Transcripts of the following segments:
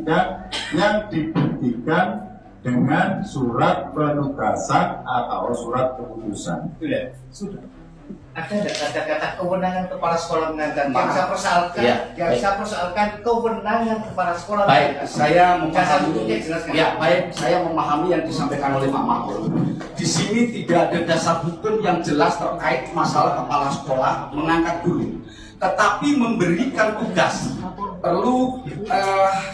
pendidikan yang dibuktikan dengan surat penugasan atau surat keputusan. Sudah. Ada nggak kata-kata kewenangan kepala sekolah mengangkat? Yang saya persoalkan, saya persoalkan kewenangan kepala sekolah. Baik, saya memahami. Jelaskan. Ya, baik, saya memahami yang disampaikan oleh Pak Mahfud. Di sini tidak ada dasar hukum yang jelas terkait masalah kepala sekolah mengangkat guru, tetapi memberikan tugas. Perlu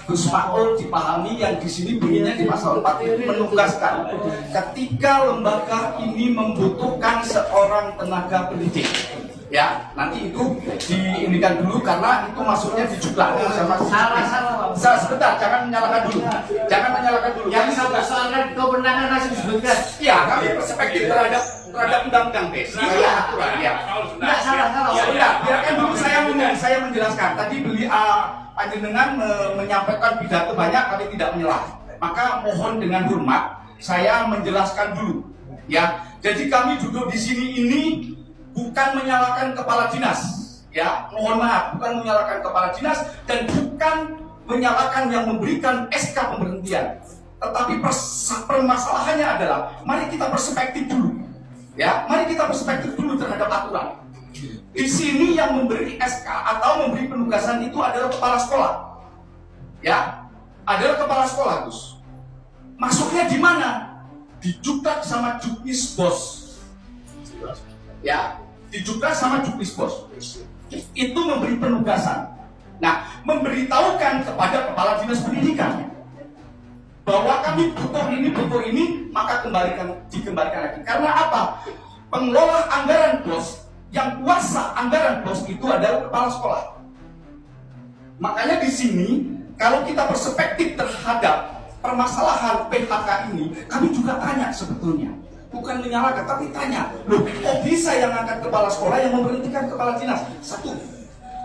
Gus Maul dipahami yang di sini bunyinya di pasal 4 itu menugaskan ketika lembaga ini membutuhkan seorang tenaga pendidik. Ya, nanti itu diinikan dulu karena itu masuknya di juklat. Salah. Sebentar, jangan menyalahkan dulu. Yang saya persoalkan kewenangan masih disebutkan. Iya, kami perspektif terhadap undang-undang desa. Iya. Nggak salah. Ya, biarkan dulu saya menjelaskan. Tadi panjenengan menyampaikan pidato banyak tapi tidak menyelah. Maka mohon dengan hormat saya menjelaskan dulu. Ya, jadi kami duduk di sini ini bukan menyalahkan kepala dinas. Ya, mohon maaf, bukan menyalahkan kepala dinas dan bukan menyalahkan yang memberikan SK pemberhentian. Tetapi permasalahannya adalah mari kita perspektif dulu. Ya, mari kita perspektif dulu terhadap aturan. Di sini yang memberi SK atau memberi penugasan itu adalah kepala sekolah. Ya, adalah kepala sekolah, Gus. Masuknya di mana? Di Juklat sama Juknis Bos. Ya, di Juklat sama Juknis Bos. Itu memberi penugasan. Nah, memberitahukan kepada kepala dinas pendidikan bahwa kami butuh ini, maka dikembalikan lagi. Karena apa? Pengelola anggaran BOS, yang kuasa anggaran BOS itu adalah kepala sekolah. Makanya di sini, kalau kita perspektif terhadap permasalahan PHK ini, kami juga tanya sebetulnya. Bukan menyalahkan, tapi tanya. Loh, kok bisa yang angkat kepala sekolah yang memberhentikan kepala dinas? Satu,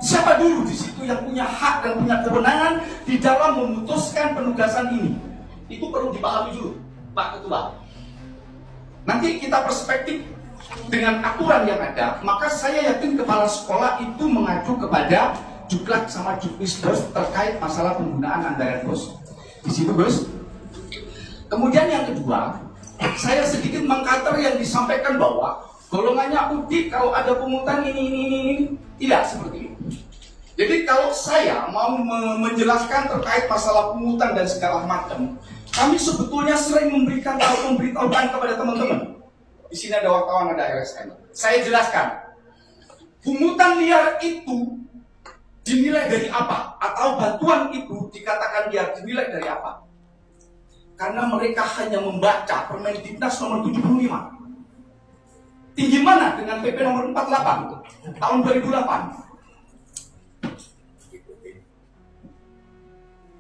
siapa dulu di situ yang punya hak dan punya kewenangan di dalam memutuskan penugasan ini? Itu perlu dipahami dulu, Pak Ketua. Nanti kita perspektif dengan aturan yang ada, maka saya yakin kepala sekolah itu mengacu kepada Juklat sama Juknis Bos terkait masalah penggunaan anggaran BOS. Di situ, Bos. Kemudian yang kedua, saya sedikit mengcounter yang disampaikan bahwa golongannya UDI kalau ada pungutan ini tidak seperti itu. Jadi kalau saya mau menjelaskan terkait masalah pungutan dan segala macam, kami sebetulnya sering memberitahukan kepada teman-teman. Di sini ada wartawan, ada LSM. Saya jelaskan, pungutan liar itu dinilai dari apa? Atau bantuan itu dikatakan liar dinilai dari apa? Karena mereka hanya membaca Permendiknas nomor 75. Tinggi mana dengan PP nomor 48 tahun 2008?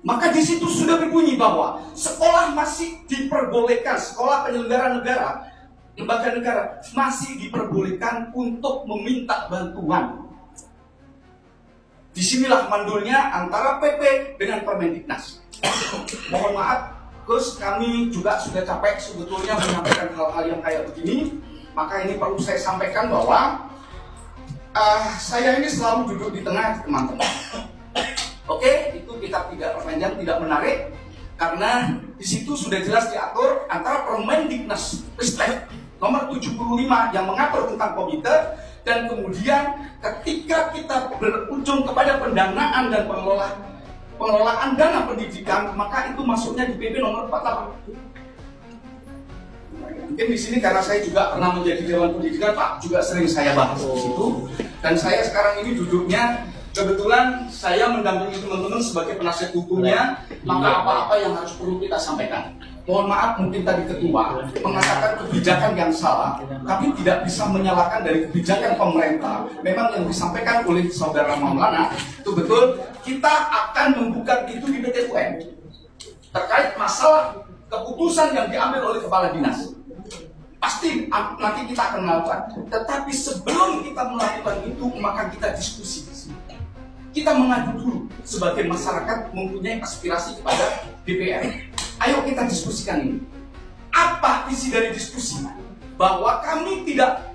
Maka di situ sudah berbunyi bahwa sekolah masih diperbolehkan, sekolah penyelenggara negara, lembaga negara masih diperbolehkan untuk meminta bantuan. Disinilah mandulnya antara PP dengan Permendiknas. Mohon maaf, Gus, kami juga sudah capek sebetulnya menyampaikan hal-hal yang kayak begini. Maka ini perlu saya sampaikan bahwa saya ini selalu duduk di tengah teman-teman. Oke, itu kita tidak perpanjang, tidak menarik, karena di situ sudah jelas diatur antara Permendiknas Ristek nomor 75 yang mengatur tentang komite, dan kemudian ketika kita berujung kepada pendanaan dan pengelolaan dana pendidikan, maka itu masuknya di PP nomor 48. Mungkin di sini karena saya juga pernah menjadi Dewan Pendidikan, Pak, juga sering saya bahas di situ, dan saya sekarang ini duduknya kebetulan saya mendampingi teman-teman sebagai penasihat hukumnya, maka apa-apa yang harus perlu kita sampaikan. Mohon maaf, mungkin tadi ketua mengatakan kebijakan yang salah. Kami tidak bisa menyalahkan dari kebijakan pemerintah. Memang yang disampaikan oleh Saudara Maulana itu betul. Kita akan membuka itu di PT UN terkait masalah keputusan yang diambil oleh kepala dinas. Pasti nanti kita akan melakukan. Tetapi sebelum kita melakukan itu, maka kita diskusi. Kita mengadu dulu sebagai masyarakat mempunyai aspirasi kepada DPR. Ayo kita diskusikan ini. Apa isi dari diskusi? Bahwa kami tidak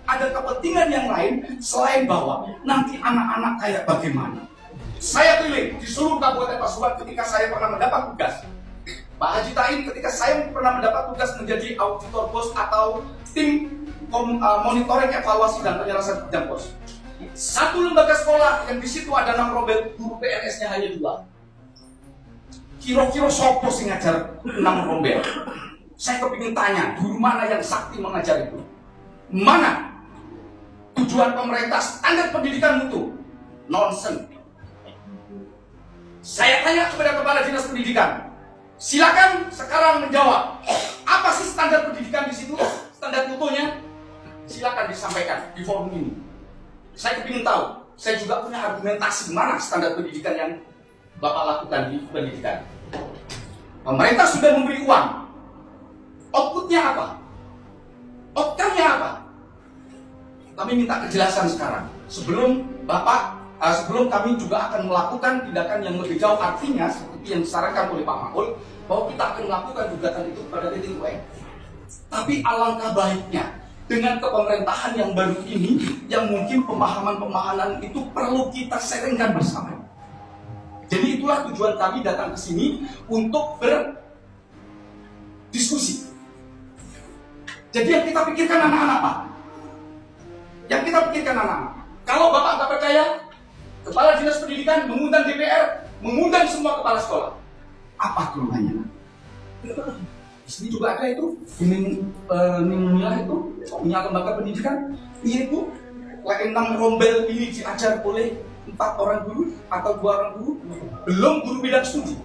ada kepentingan yang lain selain bahwa nanti anak-anak kayak bagaimana. Saya keliling di seluruh Kabupaten Pasuruan ketika saya pernah mendapat tugas. Pak Haji Tain ketika saya pernah mendapat tugas menjadi auditor pos atau tim monitoring evaluasi dan penyelesaian bidang pos. Satu lembaga sekolah yang di situ ada 6 rombel, guru PNS-nya hanya 2. Kira-kira sopo sing ngajar 6 rombel? Saya kepingin tanya, guru mana yang sakti mengajar itu? Mana tujuan pemerintah standar pendidikan mutu? Nonsen. Saya tanya kepada Kepala Dinas Pendidikan, silakan sekarang menjawab. Apa sih standar pendidikan di situ? Standar mutunya? Silakan disampaikan di forum ini. Saya kepingin tahu. Saya juga punya argumentasi mana standar pendidikan yang Bapak lakukan di pendidikan. Pemerintah sudah memberi uang. Outputnya apa? Outcome-nya apa? Kami minta kejelasan sekarang. Sebelum kami juga akan melakukan tindakan yang lebih jauh, artinya seperti yang disarankan oleh Pak Makul, bahwa kita akan melakukan gugatan itu pada titik UN. Tapi alangkah baiknya dengan kepemerintahan yang baru ini, yang mungkin pemahaman-pemahaman itu perlu kita sharingkan bersama. Jadi itulah tujuan kami datang ke sini untuk berdiskusi. Jadi yang kita pikirkan anak-anak, Pak. Yang kita pikirkan anak-anak. Kalau Bapak nggak percaya, Kepala Dinas Pendidikan mengundang DPR, mengundang semua kepala sekolah. Apa keluhannya? Di sini juga ada itu, nilai itu, punya lembaga pendidikan, yaitu 6 rombel ini diajar oleh 4 orang guru atau 2 orang guru, belum guru bidang studi.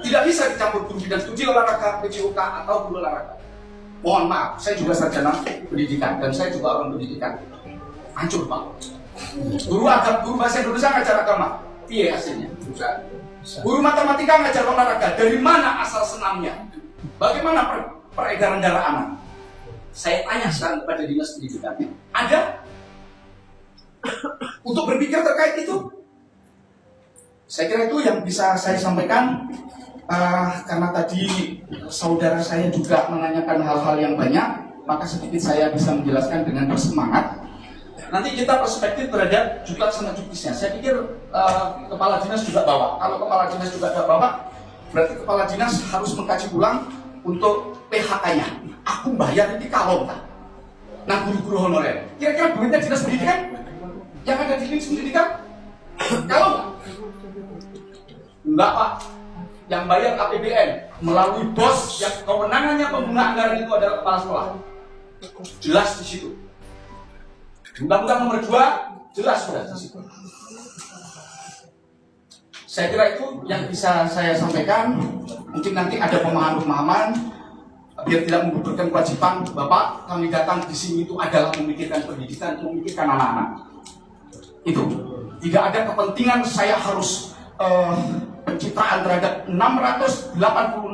Tidak bisa dicampur guru bidang studi olahraga, PJOK atau guru olahraga. Mohon maaf, saya juga sarjana pendidikan dan saya juga orang pendidikan. Hancur, Pak. Guru bahasa Indonesia ngajar agama, iya hasilnya. Guru matematika ngajar olahraga, dari mana asal senamnya? Bagaimana peredaran darah anak? Saya tanya sekarang kepada Dinas Pendidikan, ada untuk berpikir terkait itu? Saya kira itu yang bisa saya sampaikan, karena tadi saudara saya juga menanyakan hal-hal yang banyak, maka sedikit saya bisa menjelaskan dengan bersemangat. Nanti kita perspektif terhadap juga sama juknisnya. Saya pikir Kepala Dinas juga bawa. Kalau Kepala Dinas juga tidak bawa, berarti Kepala Dinas harus mengkaji ulang untuk PHK-nya. Aku bayar ini kalau tak. Nah, guru-guru honorer. Kira-kira duitnya Dinas Pendidikan yang ada di Dinas Pendidikan? Kalau enggak, Pak. Yang bayar APBN melalui BOS yang kewenangannya pengguna anggaran itu adalah kepala sekolah. Jelas di situ. Undang-Undang nomor 2 jelas sudah di situ. Saya kira itu yang bisa saya sampaikan. Mungkin nanti ada pemahaman-pemahaman biar tidak menggugurkan kewajiban Bapak. Kami datang di sini itu adalah memikirkan pendidikan, memikirkan anak-anak. Itu tidak ada kepentingan saya harus pencitraan terhadap 686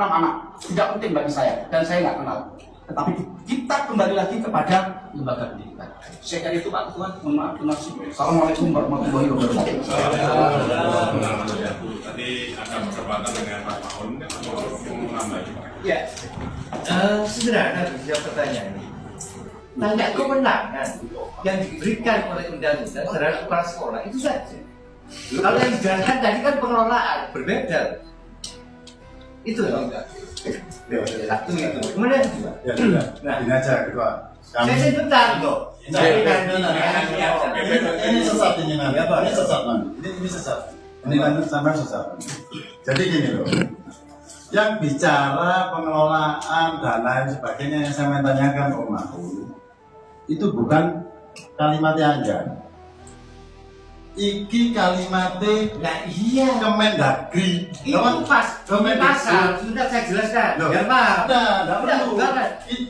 anak. Tidak penting bagi saya dan saya nggak kenal. Tetapi kita kembali lagi kepada lembaga pendidikan. Saya kira itu Pak Tuhan. Mohon maaf. Terima kasih. Assalamualaikum warahmatullahi wabarakatuh. Tadi ada perdebatan dengan Pak Maun. Mau menambah? Ya, sederhana bisa pertanyaan ini. Tanya kewenangan yang diberikan oleh undang-undang terhadap kepala sekolah itu saja. Kalau yang dijalankan tadi kan pengelolaan berbeda. Itu loh. Satu itu. Kemudian kedua. Ya sudah. Nah, ini aja kedua. Saya sebentar kok. Ini sesat ini nanti. Ini sesat nanti. Ini sesat. Ini nanti sampai sesat. Jadi gini loh. Yang bicara pengelolaan dan lain sebagainya yang saya tanyakan Om Mahfud itu bukan kalimatnya aja. Iki kalimatnya iya Kemendagri. itu pas pasal sudah saya jelaskan. Ya Pak. Tidak perlu.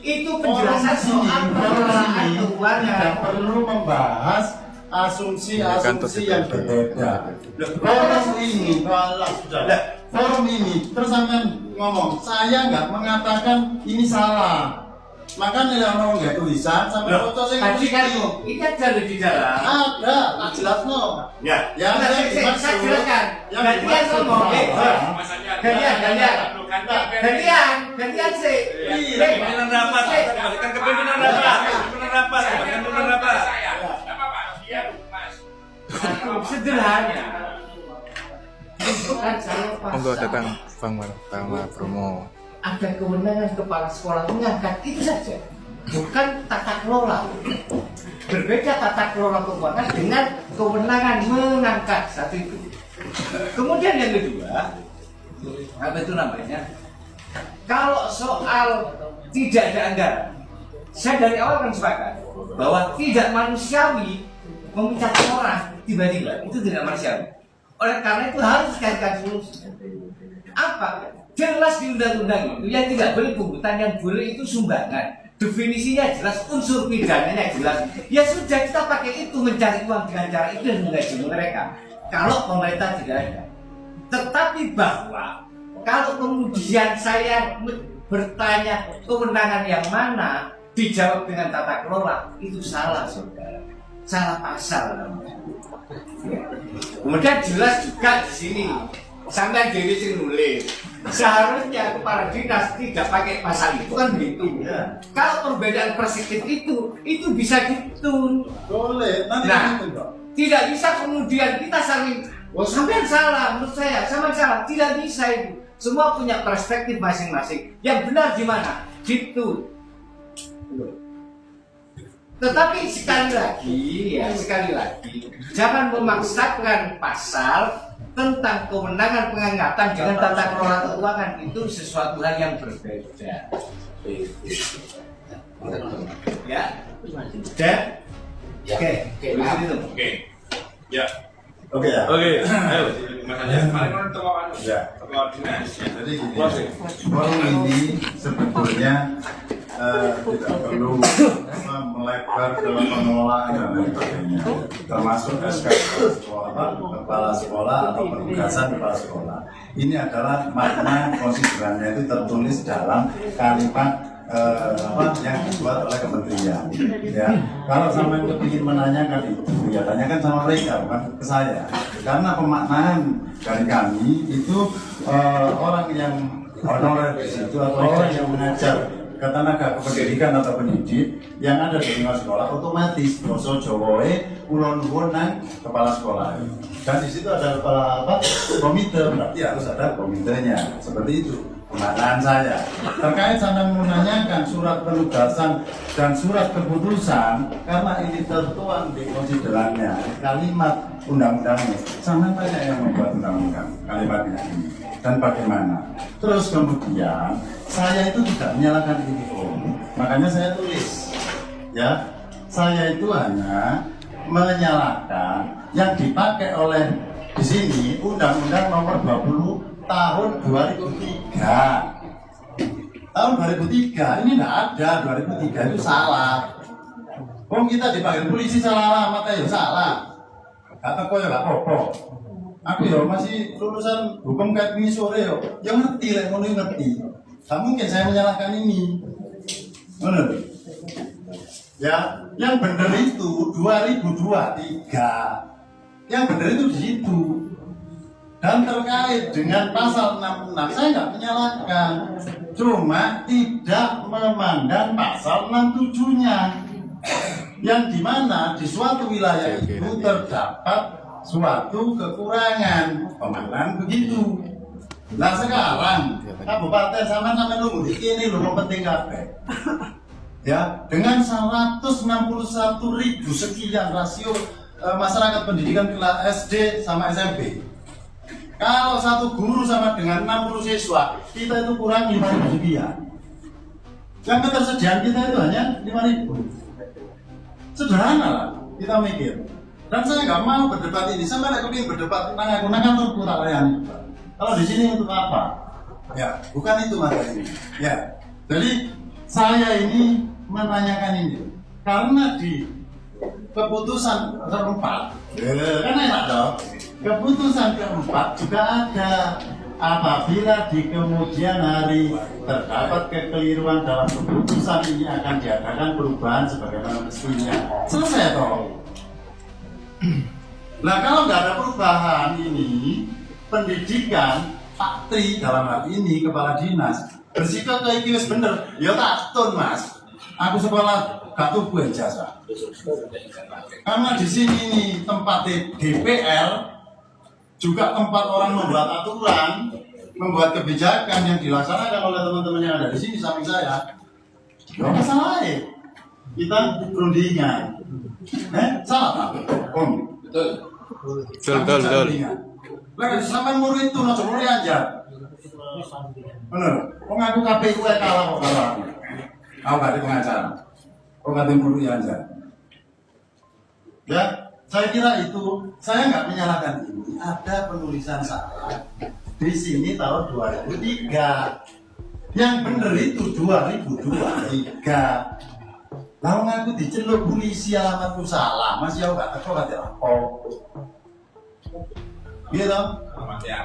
Itu penjelasan soal pengelolaan keuangan. Tidak perlu membahas asumsi-asumsi yang berbeda. Forum ini, forum ini terus sampai ngomong, saya nggak mengatakan ini salah. Maka nilai orang nggak tulisan sampai foto saya tadi kan ini ada di dalam. Ada, tak jelas no. Ya, saya jelaskan. Gantian ngomong. Gantian sih. Pimpinan rapat, kembalikan ke pimpinan rapat. Pimpinan rapat, kembalikan ke pimpinan rapat. Sederhana. kan saya Monggo pasal datang Bang Bromo. ada kewenangan kepala sekolah mengangkat itu saja, bukan tata kelola. Berbeda tata kelola keuangan dengan kewenangan mengangkat satu itu. Kemudian yang kedua, apa itu namanya? Kalau soal tidak ada anggaran, saya dari awal kan sepakat bahwa tidak manusiawi memecat orang tiba-tiba, itu tidak manusiawi. Oleh karena itu harus dicarikan solusi. Apa? Jelas di undang-undang itu yang tidak boleh pungutan, yang boleh itu sumbangan. Definisinya jelas, unsur pidananya jelas. Ya sudah, kita pakai itu mencari uang dengan cara itu dan menggaji mereka. Kalau pemerintah tidak ada. Tetapi bahwa kalau kemudian saya bertanya kewenangan yang mana, dijawab dengan tata kelola, itu salah, saudara. Salah pasal namanya. Kemudian jelas juga di sini, sampai Dewi sing nulis, seharusnya kepala dinas tidak pakai pasal itu kan begitu. Ya. Kalau perbedaan perspektif itu bisa gitu. Boleh, nanti Nah, gitu kok. tidak bisa kemudian kita saling, oh sampai salah, menurut saya sama salah, tidak bisa itu. Semua punya perspektif masing-masing. Yang benar di mana? Gitu. Tetapi sekali lagi, jangan memaksakan pasal tentang kewenangan pengangkatan dengan tata kelola keuangan, itu sesuatu hal yang berbeda. Ya, dan oke, Oke. Ya. Oke ya. Oke. Ayo. Makanya kemarin kan Ya. dinas. Jadi gini, forum ini sebetulnya tidak perlu melebar dalam pengelolaan dan lain sebagainya, termasuk SK kepala sekolah atau penugasan kepala sekolah. Ini adalah makna konsiderannya itu tertulis dalam kalimat yang dibuat oleh kementerian. Ya, kalau sampai ingin menanyakan itu, ya tanyakan sama mereka, bukan ke saya. Karena pemaknaan dari kami itu orang yang honorer di situ atau orang yang mengajar ke tenaga kependidikan atau pendidik yang ada di lingkungan sekolah, otomatis basa Jawae kula nuwun nang kepala sekolah. Dan di situ ada kepala komite, berarti harus ada komitenya. Seperti itu pemaknaan saya. Terkait sampai menanyakan surat penugasan dan surat keputusan, karena ini tertuang di konsiderannya kalimat undang-undangnya. Sama tanya yang membuat undang-undang kalimatnya ini dan bagaimana. Terus kemudian saya itu tidak menyalahkan ini, makanya saya tulis, ya, saya itu hanya menyalahkan yang dipakai oleh di sini Undang-Undang Nomor 20 Tahun 2003. Tahun 2003 ini tidak ada, 2003 itu salah. Kita dipanggil polisi salah alamat ya salah. Kata kau ya nggak apa-apa. Aku ya masih lulusan hukum kayak ini sore yo, yang ngerti lah, mau ngerti. Tak mungkin saya menyalahkan ini. Benar? Ya, yang benar itu 2023. Yang benar itu di situ. Dan terkait dengan pasal 66, saya nggak menyalahkan. Cuma tidak memandang pasal 67-nya. Yang dimana di suatu wilayah itu terdapat suatu kekurangan. Pemaknaan begitu. Nah sekarang kabupaten sama lu ini lu penting kabeh. Ya, dengan 161.000 sekian rasio masyarakat pendidikan kelas SD sama SMP. Kalau satu guru sama dengan 60 siswa, kita itu kurang 5.000 sekian. Yang ketersediaan kita itu hanya 5.000. Sederhana lah, kita mikir. Dan saya nggak mau berdebat ini, sampai aku ingin berdebat tentang aku, kantorku tak layani. Kalau di sini untuk apa? Ya, bukan itu materi ini. Ya, jadi saya ini menanyakan ini karena di keputusan keempat, kan enak dong. Keputusan keempat juga ada. Apabila di kemudian hari terdapat kekeliruan dalam keputusan ini akan diadakan perubahan sebagaimana mestinya. Selesai toh. Nah kalau nggak ada perubahan ini, pendidikan Pak Tri dalam hal ini kepala dinas bersikap kayak gini bener, ya tak tun mas. Aku sekolah gak tubuh jasa. Karena di sini ini tempat DPR juga tempat orang membuat aturan, membuat kebijakan yang dilaksanakan oleh teman-teman yang ada di sini samping saya. Gak masalah ya. Kita perundingan. Salah Pak? Betul, betul. Sampai murid itu nojo murid aja. Bener. Kok ngaku KPU kalah kok kalah. Aku gak ada pengacara. Kok ngaku murid aja. Ya, saya kira itu, saya nggak menyalahkan ini. Ada penulisan salah di sini tahun 2003. Yang bener itu 2023. Lalu aku diceluk polisi alamatku salah, masih aku gak teko kate apa. Iya toh? Alamat ya.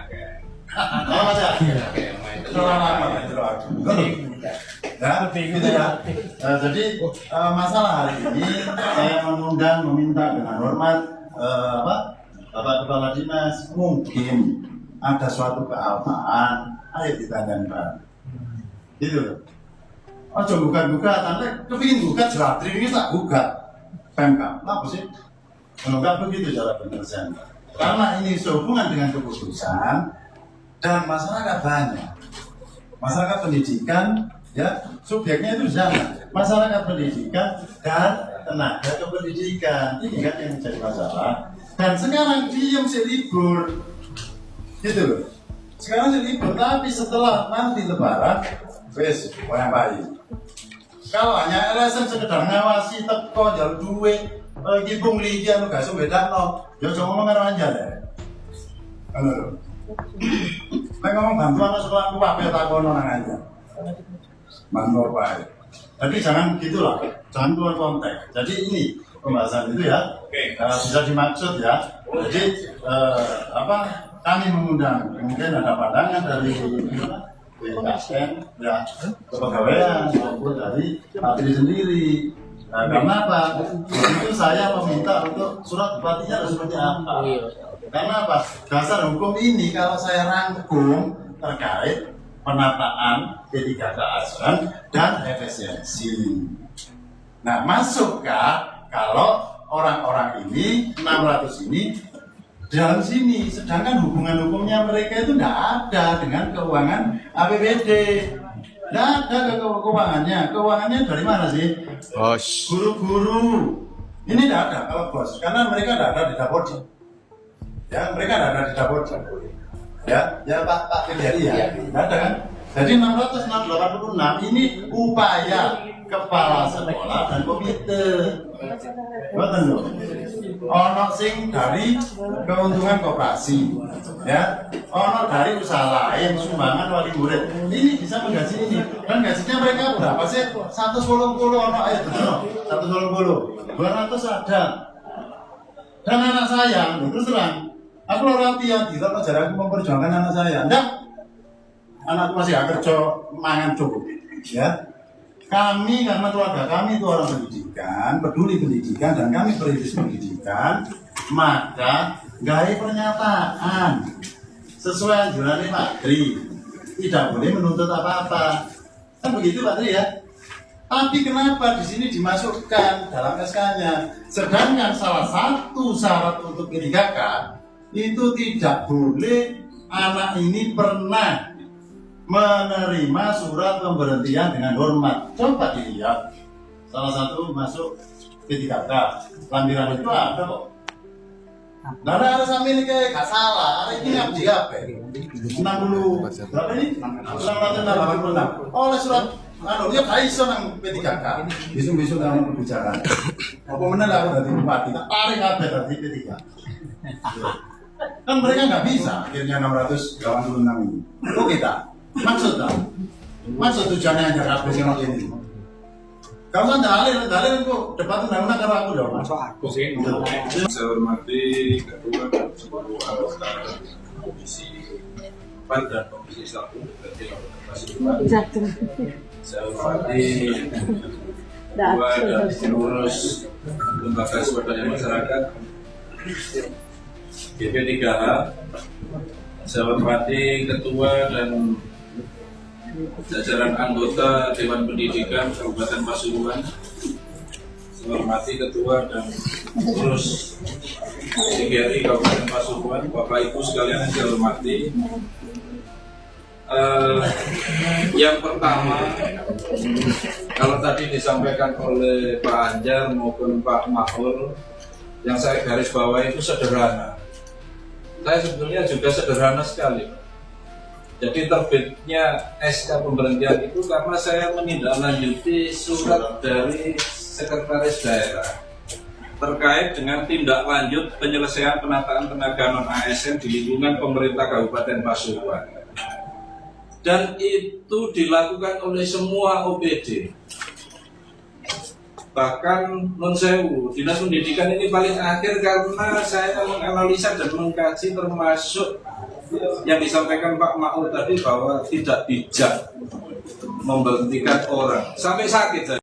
Alamat ya. Alamat ya. Gitu ya. Jadi masalah hari ini saya mengundang meminta dengan hormat Bapak Kepala Dinas, mungkin ada suatu kealpaan, ayo ditanyaan Pak. Gitu loh. Ojo buka-buka, tante kepingin gugat jelatri ini tak gugat Pemkab, apa sih? Enggak begitu cara penyelesaian. Karena ini sehubungan dengan keputusan dan masyarakat banyak. Masyarakat pendidikan, ya subjeknya itu jangan. Masyarakat pendidikan dan tenaga kependidikan ini kan yang menjadi masalah. Dan sekarang diem sih libur, gitu loh. Sekarang sih libur, tapi setelah nanti lebaran, wes orang baik. Kalau hanya LSM sekedar ngawasi teko jalur duit, kibung ligi anu gak beda no, ya cuma ngomong karo aja deh. Halo. Nek ngomong bantuan sekolah aku apa takono nang aja. Mantor baik. Tapi jangan gitulah, jangan keluar konteks. Jadi ini pembahasan itu ya, bisa dimaksud ya. Jadi kami mengundang, mungkin ada pandangan dari BKN, ya kepegawaian maupun dari patri sendiri. Karena apa? Itu saya meminta untuk surat bupatinya harus seperti apa? Karena apa? Dasar hukum ini kalau saya rangkum terkait penataan P3K asuran dan efisiensi. Nah, masukkah kalau orang-orang ini 600 ini dalam sini, sedangkan hubungan hukumnya mereka itu tidak ada dengan keuangan APBD. Tidak ada keuangannya. Keuangannya dari mana sih? Bos. Guru-guru. Ini tidak ada kalau bos, karena mereka tidak ada di dapur. Ya, mereka tidak ada di dapur. Ya Pak Kejari ya. Tidak ada kan? Jadi 686 ini upaya kepala sekolah dan komite. Betul loh. Ono sing dari keuntungan koperasi, ya. Ono dari usaha lain, sumbangan wali murid. Ini bisa menggaji ini. Dan gajinya mereka berapa sih? 180 ono ayo betul. 180. 200 ada. Dan anak saya, terus terang, aku latihan di tempat aku memperjuangkan anak saya. Enggak. Anakku masih gak kerja, mangan cukup, ya. Kami karena keluarga kami itu orang pendidikan, peduli pendidikan dan kami perintis pendidikan, maka gaya pernyataan sesuai anjuran Pak Tri, tidak boleh menuntut apa-apa. Kan begitu Pak Tri ya. Tapi kenapa di sini dimasukkan dalam SK-nya? Sedangkan salah satu syarat untuk P3K itu tidak boleh anak ini pernah menerima surat pemberhentian dengan hormat. Coba dilihat, salah satu masuk P3K, lampiran itu ada kok. Nah, ada sambil kayak gak salah, hari ini abdi apa? 60 berapa ini? 686 oleh surat dia gak iso nang P3K. Besok-besok dalam pembicaraan. Apa meneh lah dari bupati, tak tarik kabeh dari P3K. Kan mereka nggak bisa akhirnya 686 ini. Itu kita. Maksud tujuannya aja kabeh sing ini. Kalau kan dalil kok debat undang-undang karo aku dong. Masuk aku sih. Saya hormati ketua dan seluruh anggota komisi 4 dan komisi 1 dari Komisi 2. Saya hormati ketua dan pengurus lembaga swadaya masyarakat GP3H. Saya hormati ketua dan jajaran anggota Dewan Pendidikan Kabupaten Pasuruan. Saya hormati ketua dan pengurus TGRI Kabupaten Pasuruan, Bapak Ibu sekalian yang saya hormati. Yang pertama, kalau tadi disampaikan oleh Pak Anjar maupun Pak Mahfud, yang saya garis bawah itu sederhana. Saya sebetulnya juga sederhana sekali. Jadi terbitnya SK pemberhentian itu karena saya menindaklanjuti surat dari Sekretaris Daerah terkait dengan tindak lanjut penyelesaian penataan tenaga non-ASN di lingkungan pemerintah Kabupaten Pasuruan. Dan itu dilakukan oleh semua OPD. Bahkan non sewu, Dinas Pendidikan ini paling akhir karena saya menganalisa dan mengkaji termasuk yang disampaikan Pak Ma'ul tadi bahwa tidak bijak memberhentikan orang sampai sakit.